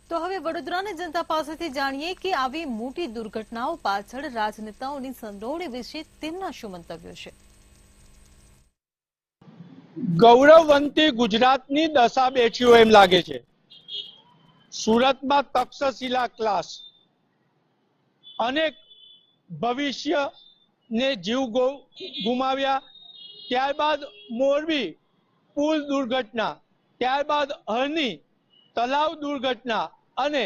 તો હવે વડોદરાની જનતા પાસેથી જાણીએ કે આવી મોટી દુર્ઘટનાઓ પાછળ રાજનેતાઓની સંડોવણી વિશે તેમના શું મંતવ્યો છે। ગૌરવવંતી ગુજરાતની દશા બેઠ્યો એમ લાગે છે। સુરતમાં તક્ષશિલા ક્લાસ અનેક ભવિષ્યને જીવ ગુમાવ્યા, ત્યારબાદ મોરબી પુલ દુર્ઘટના, ત્યારબાદ હરની તલાવ દુર્ઘટના અને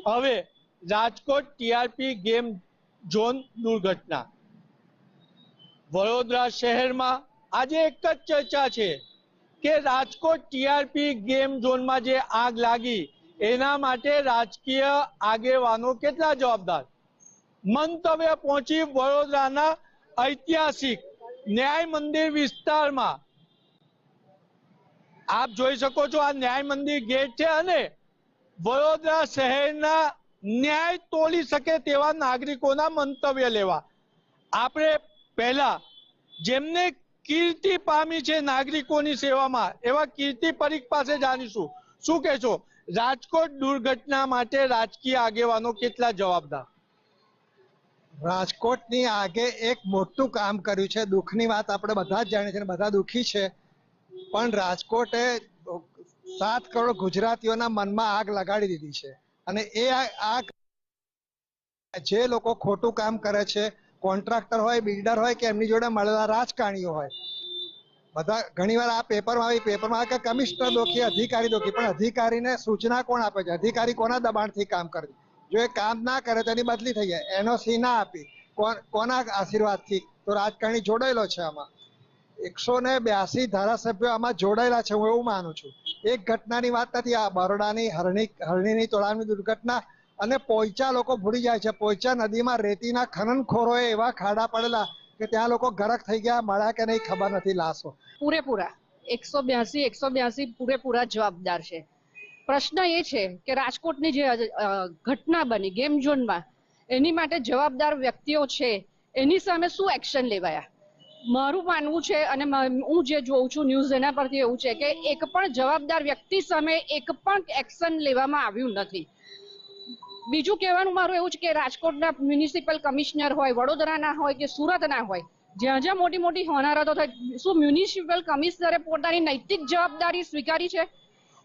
હવે રાજકોટ ટીઆરપી ગેમ ઝોન દુર્ઘટના। વડોદરા શહેરમાં આજે એક જ ચર્ચા છે કે રાજકોટ ટીઆરપી ગેમ ઝોનમાં જે આગ લાગી એના માટે રાજકીય આગેવાનો કેટલા જવાબદાર। મંતવ્ય પહોંચી વડોદરાના ઐતિહાસિક ન્યાય મંદિર વિસ્તારમાં। આપ જોઈ શકો છો આ ન્યાય મંદિર ગેટ છે અને વડોદરા શહેરના ન્યાય તોલી શકે તેવા નાગરિકોના મંતવ્ય લેવા આપણે પહેલા જેમને કીર્તિ પામી છે નાગરિકોની સેવામાં એવા કીર્તિ પરીખ પાસે જાણીશું। શું કહેશો, રાજકોટ દુર્ઘટના માટે રાજકીય આગેવાનો કેટલા જવાબદાર? રાજકોટની આગે એક મોટું કામ કર્યું છે। દુઃખની વાત આપણે બધા જ જાણીએ છીએ, બધા દુઃખી છે, પણ રાજકોટે 7 કરોડ ગુજરાતીઓના મનમાં આગ લગાડી દીધી છે। અને એ આગ જે લોકો ખોટું કામ કરે છે, કોન્ટ્રાક્ટર હોય, બિલ્ડર હોય કે એમની જોડે મળેલા રાજકારણીઓ હોય, બધા ઘણીવાર આ પેપરમાં કે કમિશનર દોખી, અધિકારી દોખી, પણ અધિકારીને સૂચના કોણ આપે છે? અધિકારી કોના દબાણથી કામ કરે? જો એ કામ ના કરે તો એની બદલી થઈ જાય, એનઓસી ના આપી, કોના આશીર્વાદથી? તો રાજકારણી જોડાયેલો છે આમાં। 182 ધારાસભ્યો આમાં જોડાયેલા છે, હું એવું માનું છું। એક ઘટનાની વાત નથી, આ બરોડાની હરણીની તળાવની દુર્ઘટના અને પોઈચા લોકો ભૂલી જાય છે। પોઈચા નદીમાં રેતીના ખનનખોરોએ એવા ખાડા પડેલા કે ત્યાં લોકો ગરક થઈ ગયા, મળ્યા કે નહીં ખબર નથી લાશો। પૂરેપૂરા 182 પૂરેપૂરા જવાબદાર છે। પ્રશ્ન એ છે કે રાજકોટની જે ઘટના બની ગેમ ઝોનમાં, એની માટે જવાબદાર વ્યક્તિઓ છે, એની સામે શું એક્શન લેવાયા? મારું માનવું છે અને હું જે જોઉં છું ન્યૂઝ, એના પરથી એવું છે કે એક પણ જવાબદાર વ્યક્તિ સામે એક પણ એક્શન લેવામાં આવ્યું નથી। બીજું કહેવાનું મારું એવું છે કે રાજકોટના મ્યુનિસિપલ કમિશનર હોય, વડોદરાના હોય કે સુરતના હોય, જ્યાં જ્યાં મોટી મોટી હોનારતો થાય, શું મ્યુનિસિપલ કમિશનરે પોતાની નૈતિક જવાબદારી સ્વીકારી છે?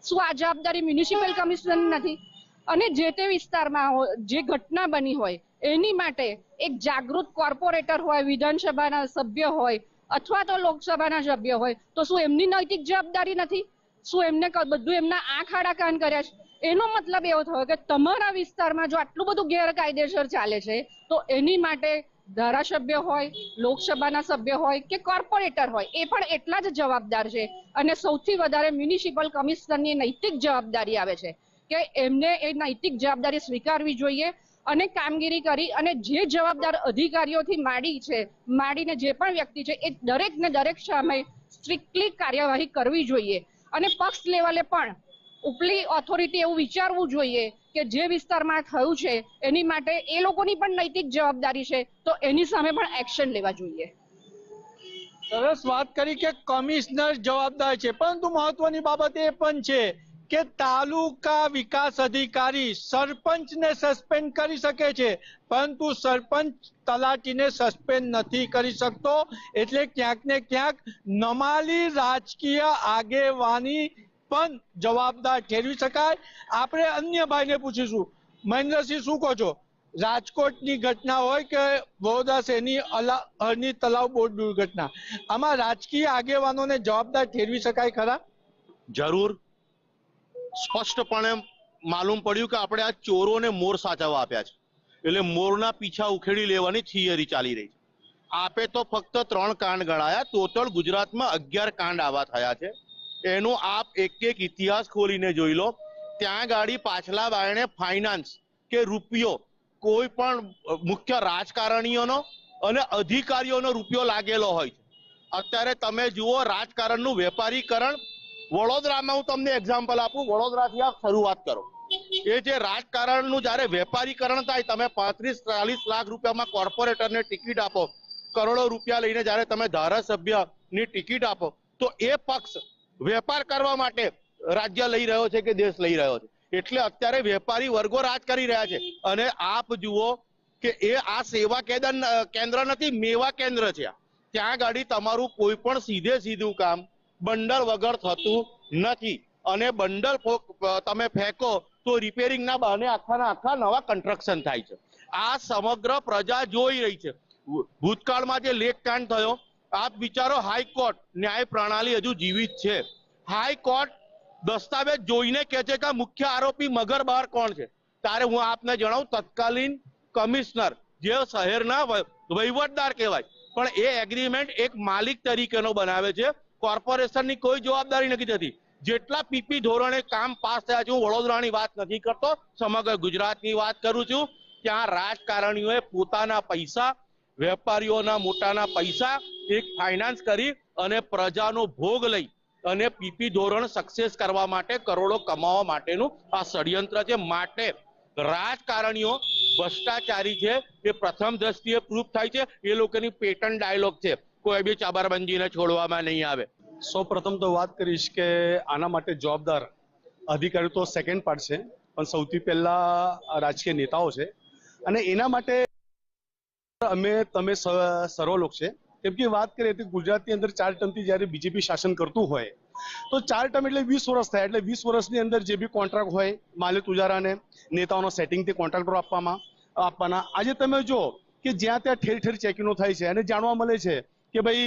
શું આ જવાબદારી મ્યુનિસિપલ કમિશનર નથી? અને જે તે વિસ્તારમાં જે ઘટના બની હોય એની માટે એક જાગૃત કોર્પોરેટર હોય, વિધાનસભાના સભ્ય હોય અથવા તો લોકસભાના સભ્ય હોય, તો શું એમની નૈતિક જવાબદારી નથી? શું એમને બધું એમના આંખ આડા કાન કર્યા છે? એનો મતલબ એવો થયો કે તમારા વિસ્તારમાં જો આટલું બધું ગેરકાયદેસર ચાલે છે તો એની માટે ધારાસભ્ય હોય, લોકસભાના સભ્ય હોય કે કોર્પોરેટર હોય, એ પણ એટલા જ જવાબદાર છે। અને સૌથી વધારે મ્યુનિસિપલ કમિશનરની નૈતિક જવાબદારી આવે છે કે એમને એ નૈતિક જવાબદારી સ્વીકારવી જોઈએ અને કામગીરી કરી અને જે જવાબદાર અધિકારીઓથી માંડીને જે પણ વ્યક્તિ છે એ દરેકને દરેક સામે સ્ટ્રિક્ટલી કાર્યવાહી કરવી જોઈએ। અને પક્ષ લેવલે પણ ઉપલી ઓથોરિટી એવું વિચારવું જોઈએ કે જે વિસ્તારમાં થયું છે એની માટે એ લોકોની પણ નૈતિક જવાબદારી છે, તો એની સામે પણ એક્શન લેવા જોઈએ। સરસ વાત કરી કે કમિશનર જવાબદાર છે, પરંતુ મહત્વની બાબત એ પણ છે કે તાલુકા વિકાસ અધિકારી સરપંચને સસ્પેન્ડ કરી શકે છે, પરંતુ સરપંચ તલાટીને સસ્પેન્ડ નથી કરી શકતો। એટલે ક્યાંક ને ક્યાંક નમાલી રાજકીય આગેવાની પણ જવાબદાર ઠેરવી શકાય। આપણે અન્ય ભાઈને પૂછીશું। મહેન્દ્રસિંહ, શું કહો છો? રાજકોટની ઘટના હોય કે વડોદરા શહેરની હરની તલાવ બોટ દુર્ઘટના, આમાં રાજકીય આગેવાનોને જવાબદાર ઠેરવી શકાય ખરા? જરૂર। સ્પષ્ટપણે માલુમ પડ્યું કે આપણે આ ચોરોને મોર સાચવવા આપ્યા છે, એટલે મોરના પીછા ઉખેડી લેવાની થિયરી ચાલી રહી છે। આપે તો ફક્ત 3 કાંડ ગણાયા, ટોટલ ગુજરાતમાં 11 કાંડ આવા થયા છે। એનો આપ એક એક ઇતિહાસ ખોલીને જોઈ લો। ત્યાં ગાડી પાછલા બારણે ફાઇનાન્સ કે રૂપિયો કોઈ પણ મુખ્ય રાજકારણીઓનો અને અધિકારીઓનો રૂપિયો લાગેલો હોય છે। અત્યારે તમે જુઓ રાજકારણનું વેપારીકરણ। વડોદરામાં હું તમને એક્ઝામ્પલ આપું, વડોદરાથી આપ શરૂઆત કરો। એ જે રાજકારણનું જ્યારે વેપારીકરણ થાય, તમે 35-40 લાખ રૂપિયામાં કોર્પોરેટરને ટિકિટ આપો, કરોડો રૂપિયા લઈને જ્યારે તમે ધારાસભ્યની ટિકિટ આપો, તો એ પક્ષ વેપાર કરવા માટે રાજ્ય લઈ રહ્યો છે કે દેશ લઈ રહ્યો છે? એટલે અત્યારે વેપારી વર્ગો રાજ કરી રહ્યા છે. અને આપ જુઓ કે એ આ સેવા કેન્દ્ર નથી, મેવા કેન્દ્ર છે. ત્યાં ગાડી તમારું કોઈ પણ સીધું કામ બંડલ વગર થતું નથી. અને બંડલ તમે ફેંકો તો રિપેરિંગ ના બહાને આખા નવા કન્સ્ટ્રક્શન થાય છે. આ સમગ્ર પ્રજા જોઈ રહી છે. ભૂતકાળમાં જે લેખકાંડ થયો, આપ વિચારો, હાઈકોર્ટ ન્યાય પ્રણાલી હજુ જીવિત છે. હાઈકોર્ટ દસ્તાવેજ જોઈને કહે છે કે મુખ્ય આરોપી મગર બહાર કોણ છે. ત્યારે હું આપને જણાવું, તત્કાલીન કમિશનર જે શહેરના વહીવટદાર કહેવાય, પણ એ એગ્રીમેન્ટ એક માલિક તરીકેનો બનાવે છે. કોર્પોરેશનની કોઈ જવાબદારી નથી થતી. જેટલા પીપી ધોરણે કામ પાસ થયા છે, હું વડોદરાની વાત નથી કરતો, સમગ્ર ગુજરાતની વાત કરું છું, ત્યાં રાજકારણીઓએ પોતાના પૈસા, વેપારીઓના મોટાના પૈસા એક ફાઇનાન્સ કરી અને પ્રજાનો ભોગ લઈ અને પીપી ધોરણ સક્સેસ કરવા માટે, કરોડો કમાવા માટેનું આ ષડયંત્ર છે. માટે રાજકારણીઓ ભ્રષ્ટાચારી છે એ પ્રથમ દ્રષ્ટિએ પ્રૂફ થાય છે. એ લોકોની પેટર્ન ડાયલોગ છે, કોઈ બી ચાબરબંધીને છોડવામાં નહીં આવે. સૌ પ્રથમ તો વાત કરીશ કે આના માટે જવાબદાર અધિકારી તો સેકન્ડ પાર્ટ છે, પણ સૌથી પહેલા રાજકીય નેતાઓ છે. અને એના માટે તમે સર્વ લોક છે. કેમ કે વાત કરીએ તો ગુજરાતની અંદર 4 ટર્મથી જ્યારે બીજેપી શાસન કરતું હોય તો 4 ટર્મ એટલે 20 વર્ષ થાય. એટલે 20 વર્ષની અંદર જે બી કોન્ટ્રાક્ટ હોય, માલિક ઉજારાને નેતાઓનો સેટિંગથી કોન્ટ્રાક્ટરો આપવાના. આજે તમે જો કે જ્યાં ત્યાં ઠેર ઠેર ચેકિંગો થાય છે અને જાણવા મળે છે કે ભાઈ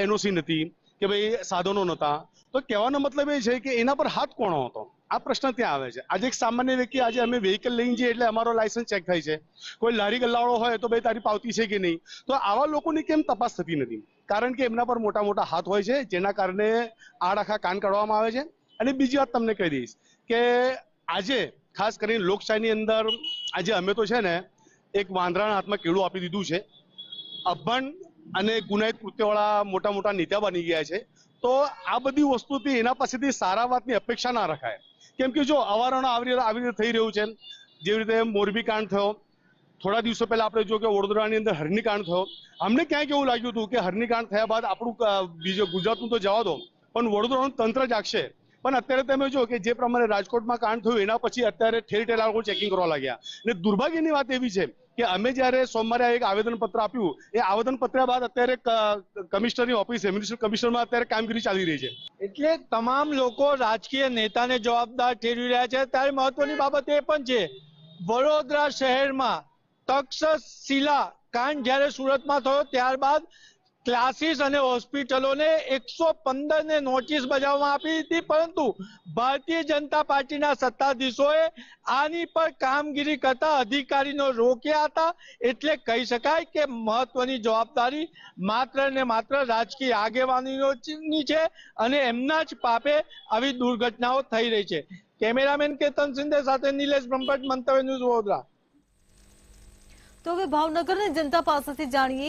એનઓસી નથી, કે ભાઈ સાધનો નહોતા. તો કહેવાનો મતલબ એ છે કે એના પર હાથ કોનો હતો, આ પ્રશ્ન ત્યાં આવે છે. આજે એક સામાન્ય વ્યક્તિ, આજે અમે વ્હીકલ લઈને જઈએ એટલે અમારો લાયસન્સ ચેક થાય છે. કોઈ લારી ગલ્લાવાળો હોય તો ભાઈ તારી પાવતી છે કે નહીં. તો આવા લોકોની કેમ તપાસ થતી નથી? કારણ કે એમના પર મોટા મોટા હાથ હોય છે, જેના કારણે આખા કાન કાઢવામાં આવે છે. અને બીજી વાત તમને કહી દઈશ કે આજે ખાસ કરીને લોકશાહીની અંદર આજે અમે તો છે ને એક વાંદરાના હાથમાં કેળું આપી દીધું છે. અભણ અને ગુનાહિત કૃત્યવાળા મોટા મોટા નેતા બની ગયા છે. તો આ બધી વસ્તુથી એના પાસેથી સારા વાતની અપેક્ષા ના રખાય. કેમ કે જો અવારનવાર આવી રીતે થઈ રહ્યું છે. જેવી રીતે મોરબી કાંડ થયો, થોડા દિવસો પહેલા આપણે જો કે વડોદરાની અંદર હરણીકાંડ થયો. અમને ક્યાંક એવું લાગ્યું હતું કે હરણીકાંડ થયા બાદ આપણું બીજું ગુજરાતનું તો જવા દો, પણ વડોદરાનું તંત્ર જાગશે. પણ અત્યારે તમે જો કે જે પ્રમાણે રાજકોટમાં કાંડ થયું એના પછી અત્યારે ઠેર ઠેર લોકો ચેકિંગ કરવા લાગ્યા. અને દુર્ભાગ્યની વાત એવી છે કે અમે જ્યારે સોમવારે એક આવેદનપત્ર આપ્યું, એ આવેદનપત્ર બાદ અત્યારે કમિશનરની ઓફિસે, મ્યુનિસિપલ કમિશનરમાં અત્યારે કામગીરી ચાલી રહી છે. એટલે તમામ લોકો રાજકીય નેતાને જવાબદાર ઠેરવી રહ્યા છે. ત્યારે મહત્વની બાબત એ પણ છે, વડોદરા શહેરમાં તક્ષશિલા કાંડ જ્યારે સુરતમાં થયો ત્યારબાદ ક્લાસીસ અને હોસ્પિટલોને 115 ને નોટિસ બજાવવામાં આપી હતી, પરંતુ ભારતીય જનતા પાર્ટીના સત્તાધીશોએ આની પર કામગીરી કરતા અધિકારીનો રોક્યા હતા. એટલે કહી શકાય કે મહત્વની જવાબદારી માત્ર ને માત્ર રાજકીય આગેવાનીની છે અને એમના જ પાપે આવી દુર્ઘટનાઓ થઈ રહી છે. કેમેરામેન કેતન સિંધે સાથે નિલેશ બ્રહ્મભટ્ટ, મંતવ્ય ન્યૂઝ વડોદરા. તો હવે ભાવનગરની જનતા પાસેથી જાણીએ